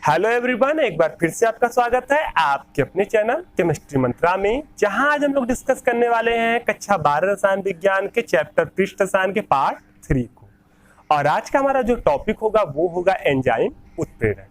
Hello everyone, एक बार फिर से आपका स्वागत है आपके अपने चैनल केमिस्ट्री मंत्रा में, जहां आज हम लोग डिस्कस करने वाले हैं कक्षा 12 रसायन विज्ञान के चैप्टर पृष्ठ रसायन के पार्ट 3 को। और आज का हमारा जो टॉपिक होगा वो होगा एंजाइम उत्प्रेरण।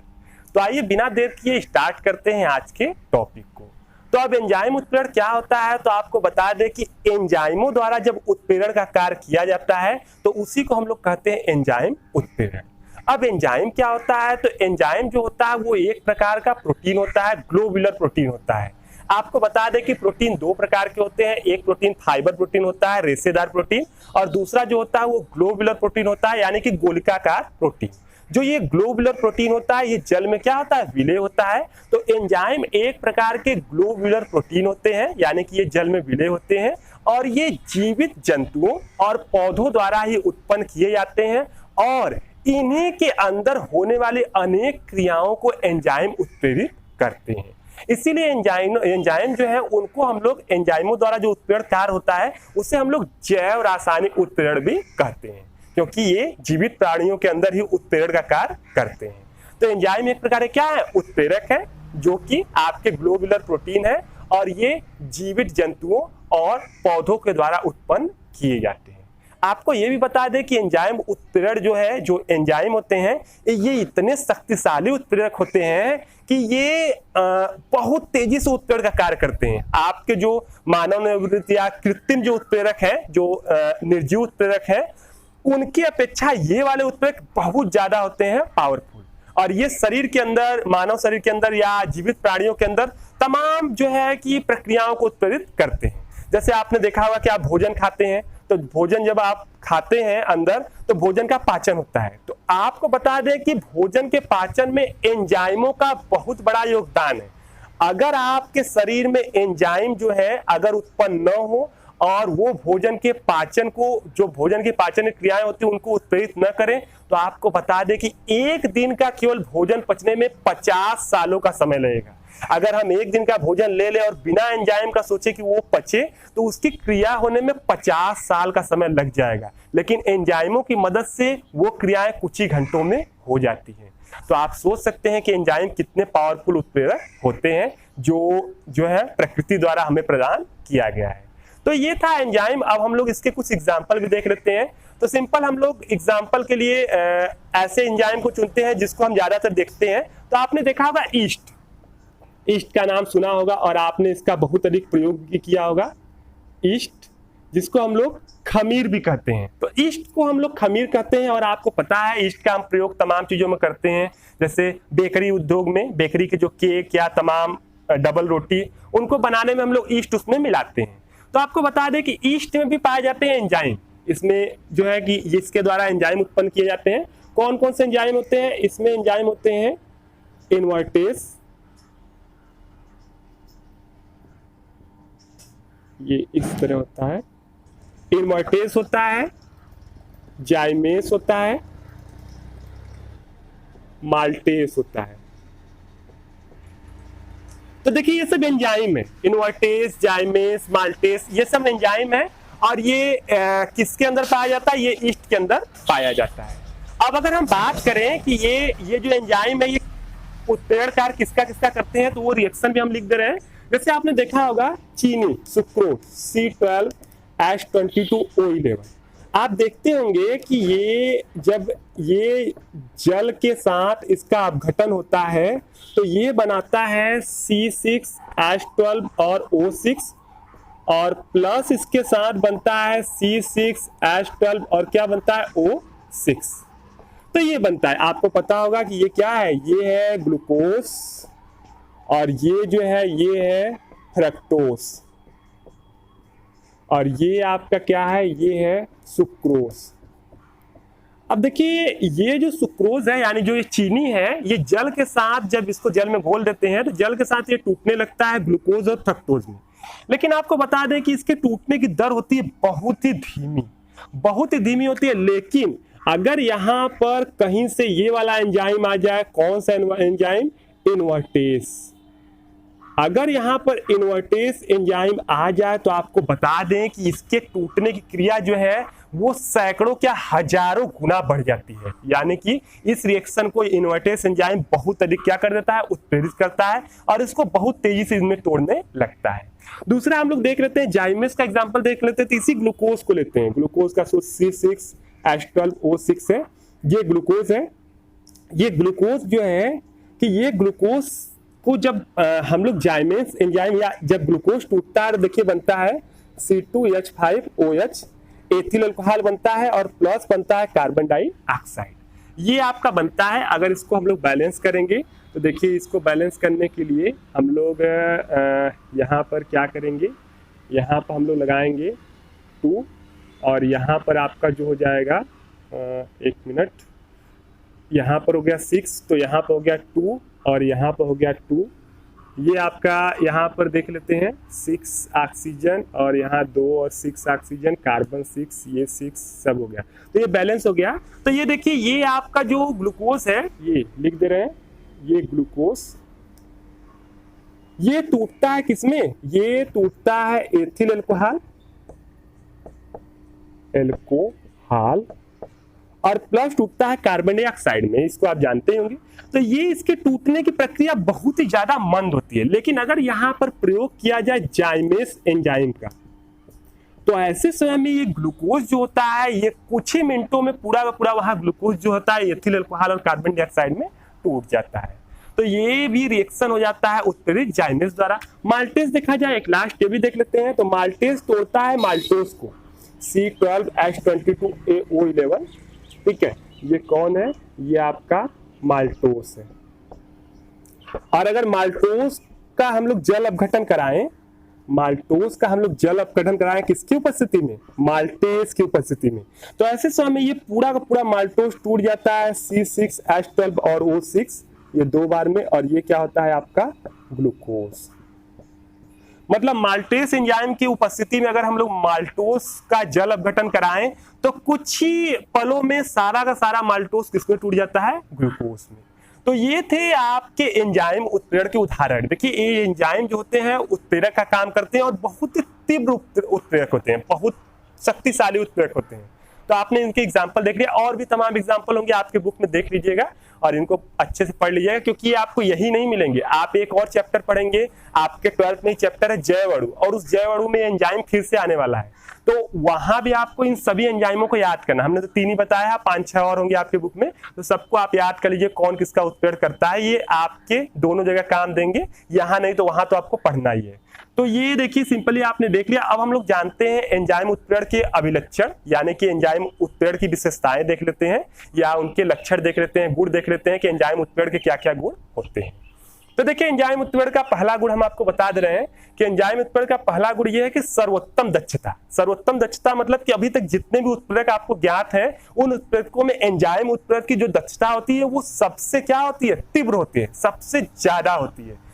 तो आइए बिना देर किए स्टार्ट करते हैं आज के टॉपिक को। तो अब एंजाइम उत्प्रेरण क्या होता है, तो आपको बता दें कि एंजाइमों द्वारा जब उत्प्रेरण का कार्य किया जाता है तो उसी को हम लोग कहते हैं एंजाइम उत्प्रेरण। अब एंजाइम क्या होता है, तो एंजाइम जो होता है वो एक प्रकार का प्रोटीन होता है, ग्लोबुलर प्रोटीन होता है। आपको बता दें कि प्रोटीन दो प्रकार के होते हैं, एक प्रोटीन फाइबर प्रोटीन होता है, रेशेदार प्रोटीन, और दूसरा जो होता है वो ग्लोबुलर प्रोटीन होता है, यानी कि गोलिकाकार प्रोटीन। जो ये ग्लोबुलर प्रोटीन होता है ये जल में क्या होता है, विलय होता है। तो एंजाइम एक प्रकार के ग्लोबुलर प्रोटीन होते हैं, यानी कि ये जल में विलय होते हैं और ये जीवित जंतुओं और पौधों द्वारा ही उत्पन्न किए जाते हैं और इन्हीं के अंदर होने वाली अनेक क्रियाओं को एंजाइम उत्प्रेरित करते हैं। इसीलिए एंजाइम जो है उनको हम लोग एंजाइमों द्वारा जो उत्प्रेरण कार्य होता है उसे हम लोग जैव रासायनिक उत्प्रेरण भी कहते हैं, क्योंकि ये जीवित प्राणियों के अंदर ही उत्प्रेरण का कार्य करते हैं। तो एंजाइम एक प्रकार क्या है, उत्प्रेरक है, जो कि आपके ग्लोबुलर प्रोटीन है और ये जीवित जंतुओं और पौधों के द्वारा उत्पन्न किए जाते हैं। आपको ये भी बता दें कि एंजाइम उत्प्रेरण जो है, जो एंजाइम होते हैं ये इतने शक्तिशाली उत्प्रेरक होते हैं कि ये बहुत तेजी से उत्प्रेरण का कार्य करते हैं। आपके जो मानव निर्मित या कृत्रिम जो उत्प्रेरक है, जो निर्जीव उत्प्रेरक है, उनकी अपेक्षा ये वाले उत्प्रेरक बहुत ज्यादा होते हैं पावरफुल। और ये शरीर के अंदर, मानव शरीर के अंदर या जीवित प्राणियों के अंदर तमाम जो है कि प्रक्रियाओं को उत्प्रेरित करते हैं। जैसे आपने देखा होगा कि आप भोजन खाते हैं, तो भोजन जब आप खाते हैं अंदर तो भोजन का पाचन होता है। तो आपको बता दें कि भोजन के पाचन में एंजाइमों का बहुत बड़ा योगदान है। अगर आपके शरीर में एंजाइम जो है अगर उत्पन्न न हो और वो भोजन के पाचन को, जो भोजन की पाचन क्रियाएं होती है उनको उत्प्रेरित न करें, तो आपको बता दें कि एक दिन का केवल भोजन पचने में 50 सालों का समय लगेगा। अगर हम एक दिन का भोजन ले लें और बिना एंजाइम का सोचे कि वो पचे, तो उसकी क्रिया होने में 50 साल का समय लग जाएगा। लेकिन एंजाइमों की मदद से वो क्रियाएं कुछ ही घंटों में हो जाती हैं। तो आप सोच सकते हैं कि एंजाइम कितने पावरफुल उत्प्रेरक होते हैं, जो है प्रकृति द्वारा हमें प्रदान किया गया है। तो ये था एंजाइम। अब हम लोग इसके कुछ एग्जाम्पल भी देख लेते हैं। तो सिंपल हम लोग एग्जाम्पल के लिए ऐसे एंजाइम को चुनते हैं जिसको हम ज्यादातर देखते हैं। तो आपने देखा होगा ईस्ट, ईस्ट का नाम सुना होगा और आपने इसका बहुत अधिक प्रयोग भी किया होगा। ईस्ट, जिसको हम लोग खमीर भी कहते हैं। तो ईस्ट को हम लोग खमीर कहते हैं और आपको पता है ईस्ट का हम प्रयोग तमाम चीजों में करते हैं। जैसे बेकरी उद्योग में, बेकरी के जो केक या तमाम डबल रोटी, उनको बनाने में हम लोग ईस्ट उसमें मिलाते हैं। तो आपको बता दें कि ईस्ट में भी पाए जाते हैं एंजाइम। इसमें जो है कि इसके द्वारा एंजाइम उत्पन्न किए जाते हैं। कौन कौन से एंजाइम होते हैं इसमें? एंजाइम होते हैं इनवर्टेस, ये इस तरह होता है, इनवर्टेस होता है, जाइमेस होता है, माल्टेस होता है। तो देखिए ये सब एंजाइम है, इनवर्टेस, जाइमेस, माल्टेस, ये सब एंजाइम है और ये किसके अंदर पाया जाता है? ये ईस्ट के अंदर पाया जाता है। अब अगर हम बात करें कि ये जो एंजाइम है ये उत्प्रेरण कार्य किसका किसका करते हैं, तो वो रिएक्शन भी हम लिख दे रहे हैं। जैसे आपने देखा होगा चीनी, सुक्रोज, C12H22O11, आप देखते होंगे कि ये जब ये जल के साथ इसका अपघटन होता है तो ये बनाता है C6H12 और O6 और प्लस इसके साथ बनता है C6H12 और क्या बनता है? O6। तो ये बनता है, आपको पता होगा कि ये क्या है, ये है ग्लूकोज और ये जो है ये है फ्रक्टोज और ये आपका क्या है, ये है सुक्रोज। अब देखिए ये जो सुक्रोज है यानी जो ये चीनी है, ये जल के साथ जब इसको जल में घोल देते हैं तो जल के साथ ये टूटने लगता है ग्लूकोज और फ्रक्टोज में। लेकिन आपको बता दें कि इसके टूटने की दर होती है बहुत ही धीमी, बहुत ही धीमी होती है। लेकिन अगर यहाँ पर कहीं से ये वाला एंजाइम आ जाए, कौन सा एंजाइम? इनवर्टेस। अगर यहाँ पर इन्वर्टेस एंजाइम आ जाए तो आपको बता दें कि इसके टूटने की क्रिया जो है वो सैकड़ों क्या हजारों गुना बढ़ जाती है। यानी कि इस रिएक्शन को इन्वर्टेस एंजाइम बहुत अधिक क्या कर देता है, उत्प्रेरित करता है और इसको बहुत तेजी से इसमें तोड़ने लगता है। दूसरा हम लोग देख लेते हैं जाइमेस का एग्जांपल देख लेते हैं। तो इसी ग्लूकोज को लेते हैं, ग्लूकोज का C6H12O6 है, ये ग्लूकोज है। ये ग्लूकोज जो है कि ये ग्लूकोज को जब हम लोग जाइमेस एंजाइम या जब ग्लूकोज टूटता है, देखिए बनता है C2H5OH, एथिल अल्कोहल बनता है और प्लस बनता है कार्बन डाइऑक्साइड, ये आपका बनता है। अगर इसको हम लोग बैलेंस करेंगे तो देखिए इसको बैलेंस करने के लिए हम लोग यहाँ पर क्या करेंगे, यहाँ पर हम लोग लगाएंगे 2 और यहाँ पर आपका जो हो जाएगा एक मिनट, यहाँ पर हो गया 6, तो यहाँ पर हो गया 2 और यहाँ पर हो गया 2। ये आपका यहाँ पर देख लेते हैं 6 ऑक्सीजन और यहाँ 2 और 6 ऑक्सीजन, कार्बन 6, ये 6 सब हो गया, तो ये बैलेंस हो गया। तो ये देखिए ये आपका जो ग्लूकोज है, ये लिख दे रहे हैं, ये ग्लूकोज ये टूटता है किसमें, ये टूटता है एथिल अल्कोहल और प्लस टूटता है कार्बन डाइऑक्साइड में, इसको आप जानते ही होंगे। तो ये इसके टूटने की प्रक्रिया बहुत ही ज्यादा मंद होती है। लेकिन अगर यहाँ पर प्रयोग किया जाए जाइमेस एंजाइम का, तो ऐसे समय में ये ग्लूकोज जो होता है ये कुछ ही मिनटों में पूरा का पूरा वहां ग्लूकोज जो होता है एथिल अल्कोहल और कार्बन डाइऑक्साइड में टूट जाता है। तो ये भी रिएक्शन हो जाता है उत्प्रेरित जाइमेस द्वारा। माल्टेज देखा जाए, एक लास्ट ये भी देख लेते हैं। तो माल्टेज तोड़ता है माल्टोज को, C12H22AO11, ठीक है, ये कौन है, ये आपका माल्टोस है। और अगर माल्टोस का हम लोग जल अपघटन कराएं, माल्टोस का हम लोग जल अपघटन कराएं किसकी उपस्थिति में, माल्टेज की उपस्थिति में, तो ऐसे समय में ये पूरा का पूरा माल्टोस टूट जाता है C6H12 और O6, ये 2 बार में, और ये क्या होता है आपका ग्लूकोज। मतलब माल्टेस एंजाइम की उपस्थिति में अगर हम लोग माल्टोस का जल अपघटन कराएं तो कुछ ही पलों में सारा का सारा माल्टोस किसमें टूट जाता है, ग्लूकोज में। तो ये थे आपके एंजाइम उत्प्रेरक के उदाहरण। देखिए ये एंजाइम जो होते हैं उत्प्रेरक का काम करते हैं और बहुत ही तीव्र उत्प्रेरक होते हैं, बहुत शक्तिशाली उत्प्रेरक होते हैं। तो आपने इनके एग्जाम्पल देख लिया, और भी तमाम एग्जाम्पल होंगे आपके बुक में, देख लीजिएगा और इनको अच्छे से पढ़ लीजिएगा, क्योंकि ये आपको यही नहीं मिलेंगे। आप एक और चैप्टर पढ़ेंगे, आपके 12th में चैप्टर है जैव अणु, और उस जैव अणु में एंजाइम फिर से आने वाला है। तो वहां भी आपको इन सभी एंजाइमों को याद करना, हमने तो 3 ही बताया, 5-6 और होंगे आपके बुक में, तो सबको आप याद कर लीजिए कौन किसका उत्प्रेरक करता है। ये आपके दोनों जगह काम देंगे, यहाँ नहीं तो वहां तो आपको पढ़ना ही है। तो ये देखिए सिंपली आपने देख लिया। अब हम लोग जानते हैं एंजाइम उत्प्रेरण के अभिलक्षण, यानी कि एंजाइम उत्प्रेरण की विशेषताएं देख लेते हैं, या उनके लक्षण देख लेते हैं, गुण देख लेते हैं कि एंजाइम उत्प्रेरण के क्या क्या गुण होते हैं। तो देखिए एंजाइम उत्प्रेरण का पहला गुण हम आपको बता दे रहे हैं कि एंजाइम उत्प्रेरण का पहला गुण यह है कि सर्वोत्तम दक्षता। सर्वोत्तम दक्षता मतलब कि अभी तक जितने भी उत्प्रेरक आपको ज्ञात हैं, उन उत्प्रेरकों में एंजाइम उत्प्रेरण की जो दक्षता होती है वो सबसे क्या होती है, तीव्र होती है, सबसे ज्यादा होती है।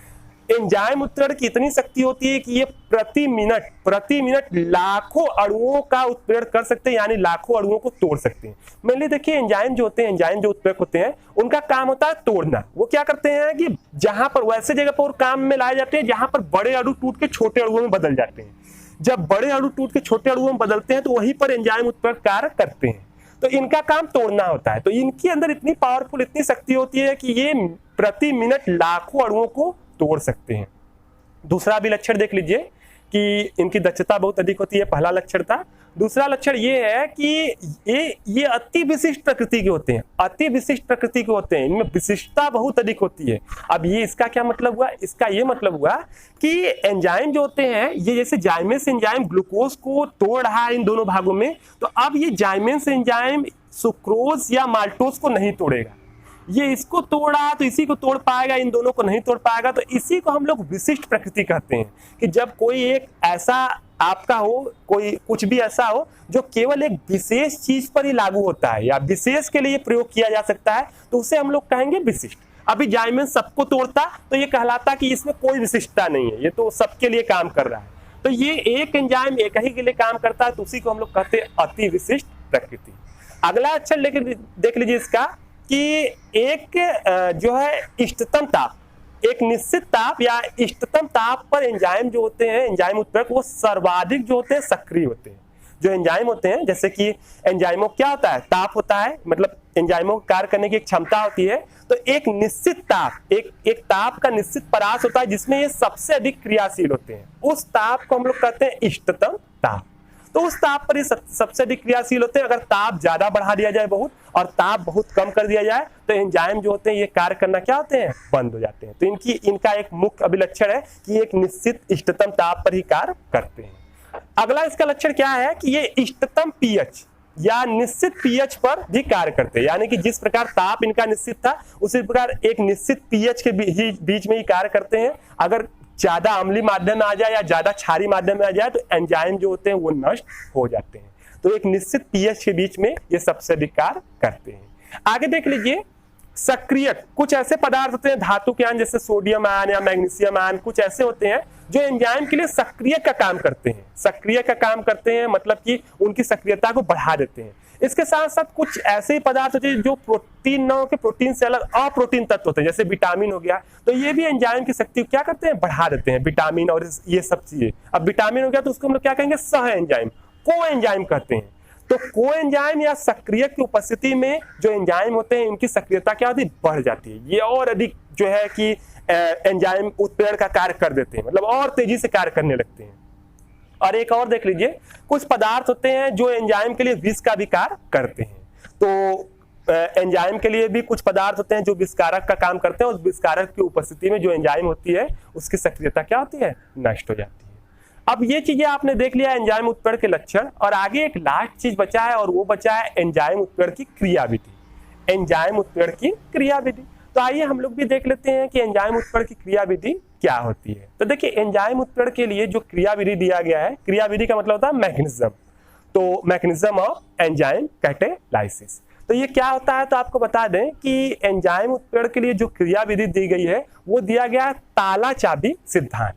एंजाइम उत्प्रेरण की इतनी शक्ति होती है कि ये प्रति मिनट लाखों अणुओं का उत्प्रेरण कर सकते हैं, यानी लाखों अणुओं को तोड़ सकते हैं। मेनली देखिए एंजाइम जो होते हैं, एंजाइम जो उत्प्रेरक होते हैं, उनका काम होता है तोड़ना। वो क्या करते हैं कि जहां पर वैसे जगह पर काम में लाए जाते हैं जहां पर बड़े अणु टूट के छोटे अणुओं में बदल जाते हैं। जब बड़े अणु टूट के छोटे अणुओं में बदलते हैं तो वहीं पर एंजाइम उत्प्रेरक कार्य करते हैं। तो इनका काम तोड़ना होता है। तो इनके अंदर इतनी पावरफुल, इतनी शक्ति होती है कि ये प्रति मिनट लाखों अणुओं को तोड़ सकते हैं। दूसरा भी लक्षण देख लीजिए कि इनकी दक्षता बहुत अधिक होती है, पहला लक्षण था। दूसरा लक्षण ये है कि ये अति विशिष्ट प्रकृति के होते हैं, अति विशिष्ट प्रकृति के होते हैं, इनमें विशिष्टता बहुत अधिक होती है। अब ये इसका क्या मतलब हुआ, इसका ये मतलब हुआ कि एंजाइम जो होते हैं, ये जैसे जाइमेस एंजाइम ग्लूकोज को तोड़ रहा है इन दोनों भागों में, तो अब ये जाइमेस एंजाइम सुक्रोज या माल्टोज को नहीं तोड़ेगा। ये इसको तोड़ा तो इसी को तोड़ पाएगा, इन दोनों को नहीं तोड़ पाएगा। तो इसी को हम लोग विशिष्ट प्रकृति कहते हैं कि जब कोई एक ऐसा आपका हो, कोई कुछ भी ऐसा हो जो केवल एक विशेष चीज पर ही लागू होता है या विशेष के लिए प्रयोग किया जा सकता है, तो उसे हम लोग कहेंगे विशिष्ट। अभी जाइमेस सबको तोड़ता तो ये कहलाता कि इसमें कोई विशिष्टता नहीं है, ये तो सबके लिए काम कर रहा है। तो ये एक एंजाइम एक ही के लिए काम करता है, तो उसी को हम लोग कहते हैं अति विशिष्ट प्रकृति। अगला अक्षर देख लीजिए इसका कि एक जो है इष्टतमता, एक निश्चित ताप या इष्टतम ताप पर एंजाइम जो होते हैं, एंजाइम उत्प्रेरक, वो सर्वाधिक जो होते हैं सक्रिय होते हैं। जो एंजाइम होते हैं, जैसे कि एंजाइमों क्या होता है, ताप होता है, मतलब एंजाइमों को कार्य करने की एक क्षमता होती है। तो एक निश्चित ताप, एक ताप का निश्चित परास होता है जिसमें ये सबसे अधिक क्रियाशील होते हैं। उस ताप को हम लोग कहते हैं इष्टतम ताप। तो उस ताप पर ये सबसे अधिक क्रियाशील होते हैं। अगर ताप ज्यादा बढ़ा दिया जाए बहुत, और ताप बहुत कम कर दिया जाए, तो एंजाइम जो होते हैं ये कार्य करना क्या होते हैं, बंद हो जाते हैं। तो इनका एक मुख्य अभिलक्षण है कि एक निश्चित इष्टतम ताप पर ही कार्य करते हैं। अगला इसका लक्षण क्या है कि ये इष्टतम पीएच या निश्चित पीएच पर भी कार्य करते हैं। यानी कि जिस प्रकार ताप इनका निश्चित था, उसी प्रकार एक निश्चित पीएच के बीच में ही कार्य करते हैं। अगर ज्यादा अम्लीय माध्यम में आ जाए या ज्यादा क्षारीय माध्यम में आ जाए, तो एंजाइम जो होते हैं वो नष्ट हो जाते हैं। तो एक निश्चित पीएच के बीच में ये सबसे अधिक कार्य करते हैं। आगे देख लीजिए, सक्रियक कुछ ऐसे पदार्थ होते हैं, धातु के आयन जैसे सोडियम आयन या मैग्नीशियम आयन, कुछ ऐसे होते हैं जो एंजाइम के लिए सक्रिय का काम करते हैं। सक्रिय का काम करते हैं मतलब कि उनकी सक्रियता को बढ़ा देते हैं। इसके साथ साथ कुछ ऐसे ही पदार्थ होते हैं जो प्रोटीन न हो के प्रोटीन से अलग अप्रोटीन तत्व होते हैं, जैसे विटामिन हो गया। तो ये भी एंजाइम की शक्ति क्या करते हैं, बढ़ा देते हैं, विटामिन और ये सब चीजें। अब विटामिन हो गया तो उसको हम लोग क्या कहेंगे, सह एंजाइम, को एंजाइम कहते हैं। तो को एंजाइम या सक्रियक की उपस्थिति में जो एंजाइम होते हैं, इनकी सक्रियता क्या होती है, बढ़ जाती है। ये और अधिक जो है कि एंजाइम उत्प्रेरण का कार्य कर देते हैं, मतलब और तेजी से कार्य करने लगते हैं। और एक और देख लीजिए, कुछ पदार्थ होते हैं जो एंजाइम के लिए विष का भी कार्य करते हैं। तो एंजाइम के लिए भी कुछ पदार्थ होते हैं जो विषकारक का काम करते हैं, और विषकारक की उपस्थिति में जो एंजाइम होती है उसकी सक्रियता क्या होती है, नष्ट हो जाती है। अब ये चीजें आपने देख लिया एंजाइम उत्प्रेरण के लक्षण, और आगे एक लास्ट चीज बचा है, और वो बचा है एंजाइम उत्प्रेरण की क्रियाविधि। एंजाइम उत्प्रेरण की क्रियाविधि, तो आइए हम लोग भी देख लेते हैं कि एंजाइम उत्प्रेरण की क्रियाविधि क्या होती है। तो देखिए, एंजाइम उत्प्रेरण के लिए जो क्रियाविधि दिया गया है, क्रियाविधि का मतलब होता है मैकेनिज्म। तो मैकेनिज्म ऑफ एंजाइम कैटालाइसिस, तो ये क्या होता है, तो आपको बता दें कि एंजाइम उत्प्रेरण के लिए जो क्रियाविधि दी गई है वो दिया गया है ताला चाबी सिद्धांत।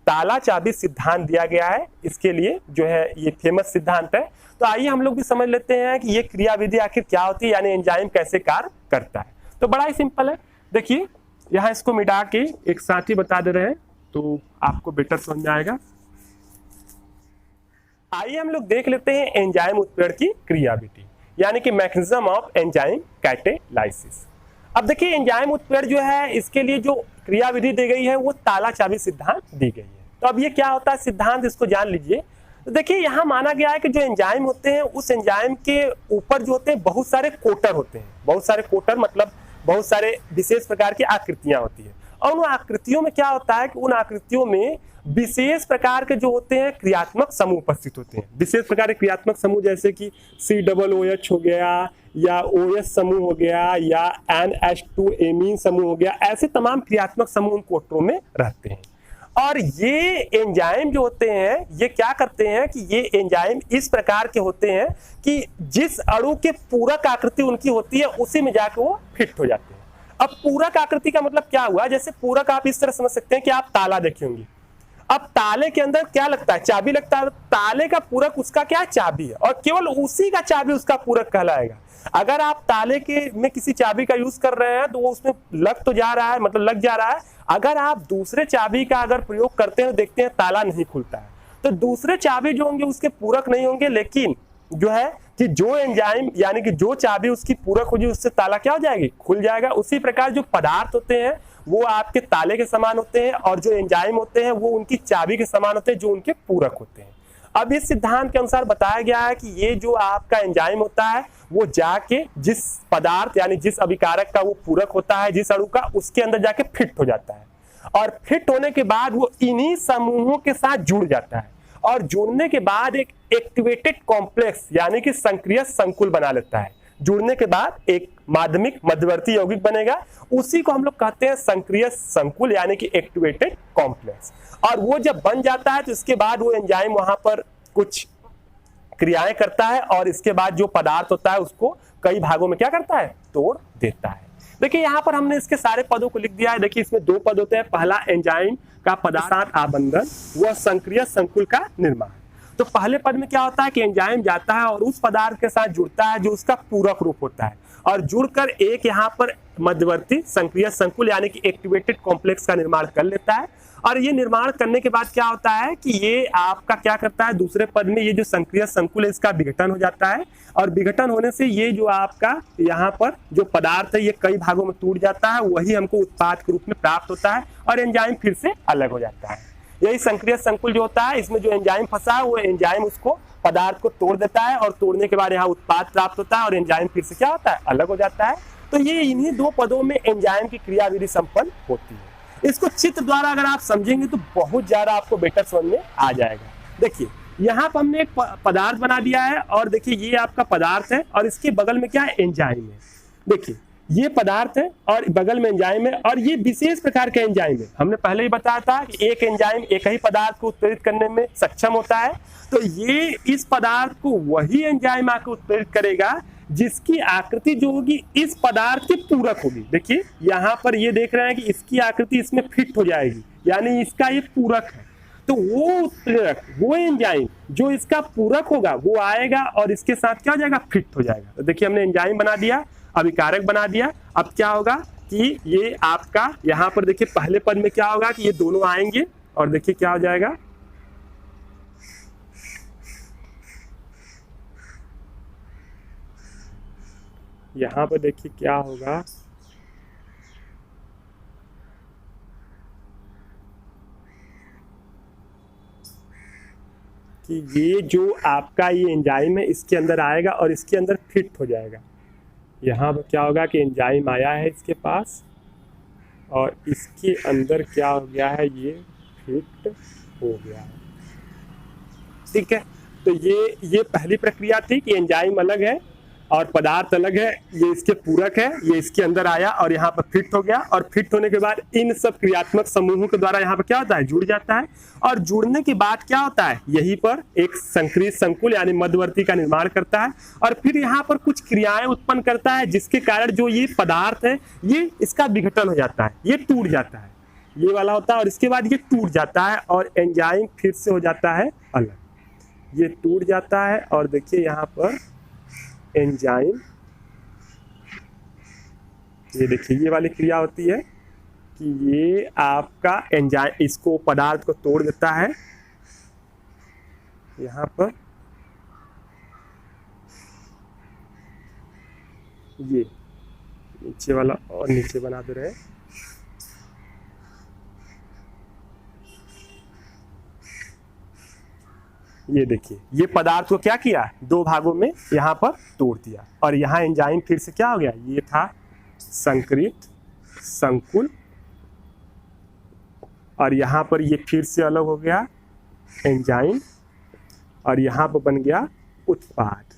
ताला चाबी सिद्धांत दिया गया है इसके लिए, जो है ये फेमस सिद्धांत है। तो आइए हम लोग भी समझ लेते हैं कि ये क्रियाविधि आखिर क्या होती है, यानी एंजाइम कैसे कार्य करता है। तो बड़ा ही सिंपल है, देखिए यहाँ इसको मिटा के एक साथ ही बता दे रहे हैं तो आपको बेटर समझ में आएगा। आइए हम लोग देख लेते हैं एंजाइम उत्प्रेरण की क्रियाविधि, यानी कि मैकेनिज्म ऑफ एंजाइम कैटालाइसिस। अब देखिए, एंजाइम उत्प्रेरण जो है इसके लिए जो क्रियाविधि दी गई है वो ताला चाबी सिद्धांत दी गई है। तो अब ये क्या होता है सिद्धांत, इसको जान लीजिए। तो देखिए, यहाँ माना गया है कि जो एंजाइम होते हैं उस एंजाइम के ऊपर जो होते हैं बहुत सारे कोटर होते हैं। बहुत सारे कोटर मतलब बहुत सारे विशेष प्रकार की आकृतियां होती है, और उन आकृतियों में क्या होता है कि उन आकृतियों में विशेष प्रकार के जो होते हैं क्रियात्मक समूह उपस्थित होते हैं। विशेष प्रकार के क्रियात्मक समूह जैसे कि COOH हो गया, या OH समूह हो गया, या NH2 एमीन समूह हो गया। ऐसे तमाम क्रियात्मक समूह उन कोटरों में रहते हैं। और ये एंजाइम जो होते हैं ये क्या करते हैं कि ये एंजाइम इस प्रकार के होते हैं कि जिस अणु के पूरक आकृति उनकी होती है उसी में जाकर वो फिट हो जाते हैं। अब पूरक आकृति का मतलब क्या हुआ, जैसे पूरक आप इस तरह समझ सकते हैं कि आप ताला देखे होंगे। अब ताले के अंदर क्या लगता है, चाबी लगता है। ताले का पूरक उसका क्या है, चाबी है, और केवल उसी का चाबी उसका पूरक कहलाएगा। अगर आप ताले के में किसी चाबी का यूज कर रहे हैं तो वो उसमें लग तो जा रहा है, मतलब लग जा रहा है। अगर आप दूसरे चाबी का अगर प्रयोग करते हैं तो देखते हैं ताला नहीं खुलता है। तो दूसरे चाबी जो होंगे उसके पूरक नहीं होंगे, लेकिन जो है कि जो एंजाइम यानी कि जो चाबी उसकी पूरक होगी उससे ताला क्या हो जाएगी, खुल जाएगा। उसी प्रकार जो पदार्थ होते हैं वो आपके ताले के समान होते हैं, और जो एंजाइम होते हैं वो उनकी चाबी के समान होते हैं जो उनके पूरक होते हैं। अब इस सिद्धांत के अनुसार बताया गया है कि ये जो आपका एंजाइम होता है वो जाके जिस पदार्थ यानी जिस अभिकारक का वो पूरक होता है, जिस अणु का, उसके अंदर जाके फिट हो जाता है। और फिट होने के बाद वो इन्हीं समूहों के साथ जुड़ जाता है, और जुड़ने के बाद एक एक्टिवेटेड कॉम्प्लेक्स यानी कि संक्रिय संकुल बना लेता है। जुड़ने के बाद एक माध्यमिक मध्यवर्ती यौगिक बनेगा, उसी को हम लोग कहते हैं संक्रिय संकुल यानी कि एक्टिवेटेड कॉम्प्लेक्स। और वो जब बन जाता है तो इसके बाद वो एंजाइम वहां पर कुछ क्रियाएं करता है, और इसके बाद जो पदार्थ होता है उसको कई भागों में क्या करता है, तोड़ देता है। देखिए यहाँ पर हमने इसके सारे पदों को लिख दिया है। देखिए इसमें दो पद होते हैं, पहला एंजाइम का पदार्थ आबंधन, वह संक्रिय संकुल का निर्माण। तो पहले पद में क्या होता है कि एंजाइम जाता है और उस पदार्थ के साथ जुड़ता है जो उसका पूरक रूप होता है, और जुड़कर एक यहाँ पर मध्यवर्ती संक्रिय संकुल यानी कि एक्टिवेटेड कॉम्प्लेक्स का निर्माण कर लेता है। और ये निर्माण करने के बाद क्या होता है कि ये आपका क्या करता है, दूसरे पद में ये जो संक्रिय संकुल है इसका विघटन हो जाता है, और विघटन होने से ये जो आपका यहाँ पर जो पदार्थ है ये कई भागों में टूट जाता है, वही हमको उत्पाद के रूप में प्राप्त होता है और एंजाइम फिर से अलग हो जाता है। यही संक्रिय संकुल जो होता है, इसमें जो एंजाइम फंसा है वो एंजाइम उसको पदार्थ को तोड़ देता है, और तोड़ने के बाद यहाँ उत्पाद प्राप्त होता है और एंजाइम फिर से क्या होता है, अलग हो जाता है। तो ये इन्हीं दो पदों में एंजाइम की क्रियाविधि संपन्न होती है। इसको चित्र द्वारा अगर आप समझेंगे तो बहुत ज्यादा आपको बेटर समझ में आ जाएगा। देखिए यहाँ पर हमने एक पदार्थ बना दिया है, और देखिए ये आपका पदार्थ है और इसके बगल में क्या है, एंजाइम है। देखिए ये पदार्थ है और बगल में एंजाइम है, और ये विशेष प्रकार के एंजाइम है। हमने पहले ही बताया था कि एक एंजाइम एक ही पदार्थ को उत्प्रेरित करने में सक्षम होता है। तो ये इस पदार्थ को वही एंजाइम आकर उत्प्रेरित करेगा जिसकी आकृति जो होगी इस पदार्थ के पूरक होगी। देखिए यहाँ पर ये देख रहे हैं कि इसकी आकृति इसमें फिट हो जाएगी, यानी इसका ये पूरक है। तो वो उत्प्रेरक, वो एंजाइम जो इसका पूरक होगा वो आएगा और इसके साथ क्या हो जाएगा, फिट हो जाएगा। तो देखिए हमने एंजाइम बना दिया, अभिकारक बना दिया। अब क्या होगा कि ये आपका यहाँ पर देखिए पहले पद में क्या होगा कि ये दोनों आएंगे, और देखिए क्या हो जाएगा, यहाँ पर देखिए क्या होगा कि ये जो आपका ये एंजाइम है इसके अंदर आएगा और इसके अंदर फिट हो जाएगा। यहाँ पर क्या होगा कि एंजाइम आया है इसके पास और इसके अंदर क्या हो गया है, ये फिट हो गया है। ठीक है, तो ये पहली प्रक्रिया थी कि एंजाइम अलग है और पदार्थ अलग है, ये इसके पूरक है, ये इसके अंदर आया और यहाँ पर फिट हो गया, और फिट होने के बाद इन सब क्रियात्मक समूहों के द्वारा यहाँ पर क्या होता है, जुड़ जाता है। और जुड़ने के बाद क्या होता है, यहीं पर एक संक्रिय संकुल यानी मध्यवर्ती का निर्माण करता है, और फिर यहाँ पर कुछ क्रियाएं उत्पन्न करता है जिसके कारण जो ये पदार्थ है ये इसका विघटन हो जाता है, ये टूट जाता है, ये वाला होता है, और इसके बाद ये टूट जाता है और एंजाइम फिर से हो जाता है अलग, ये टूट जाता है। और देखिए यहाँ पर एंजाइम, ये देखिए ये वाली क्रिया होती है कि ये आपका एंजाइम इसको पदार्थ को तोड़ देता है, यहाँ पर ये नीचे वाला और नीचे बना दे रहे हैं, ये देखिए ये पदार्थ को क्या किया, दो भागों में यहाँ पर तोड़ दिया, और यहाँ एंजाइम फिर से क्या हो गया, ये था संक्रित संकुल, और यहाँ पर ये फिर से अलग हो गया एंजाइम, और यहाँ पर बन गया उत्पाद।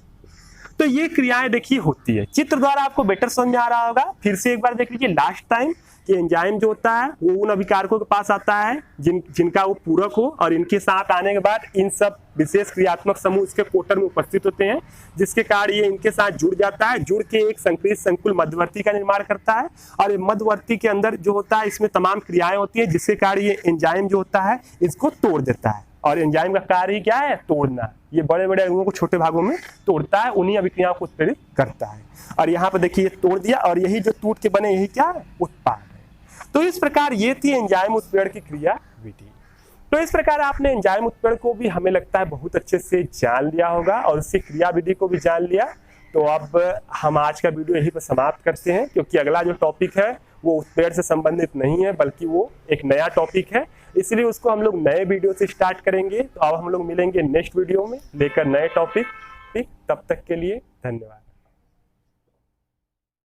तो ये क्रियाएं देखिए होती है, चित्र द्वारा आपको बेटर समझ में आ रहा होगा। फिर से एक बार देख लीजिए लास्ट टाइम कि एंजाइम जो होता है वो उन अभिकारकों के पास आता है जिनका वो पूरक हो, और इनके साथ आने के बाद इन सब विशेष क्रियात्मक समूह इसके कोटर में उपस्थित होते हैं, जिसके कारण ये इनके साथ जुड़ जाता है, जुड़ के एक संक्रिय संकुल मध्यवर्ती का निर्माण करता है। और ये मध्यवर्ती के अंदर जो होता है इसमें तमाम क्रियाएं होती है, जिसके कारण ये एंजाइम जो होता है इसको तोड़ देता है, और एंजाइम का कार्य ही क्या है, तोड़ना। ये बड़े बड़े अणुओं को छोटे भागों में तोड़ता है, उन्हीं अभिक्रियाओं को उत्प्रेरित करता है। और यहाँ पर देखिए तोड़ दिया, और यही जो टूट के बने यही क्या है, उत्पाद है। तो इस प्रकार ये थी एंजाइम उत्प्रेरण की क्रिया विधि। तो इस प्रकार आपने एंजाइम उत्प्रेरण को भी हमें लगता है बहुत अच्छे से जान लिया होगा, और उसकी क्रिया विधि को भी जान लिया। तो अब हम आज का वीडियो यहीं पर समाप्त करते हैं, क्योंकि अगला जो टॉपिक है वो उत्प्रेरण से संबंधित नहीं है, बल्कि वो एक नया टॉपिक है, इसलिए उसको हम लोग नए वीडियो से स्टार्ट करेंगे। तो अब हम लोग मिलेंगे नेक्स्ट वीडियो में लेकर नए टॉपिक। तब तक के लिए धन्यवाद।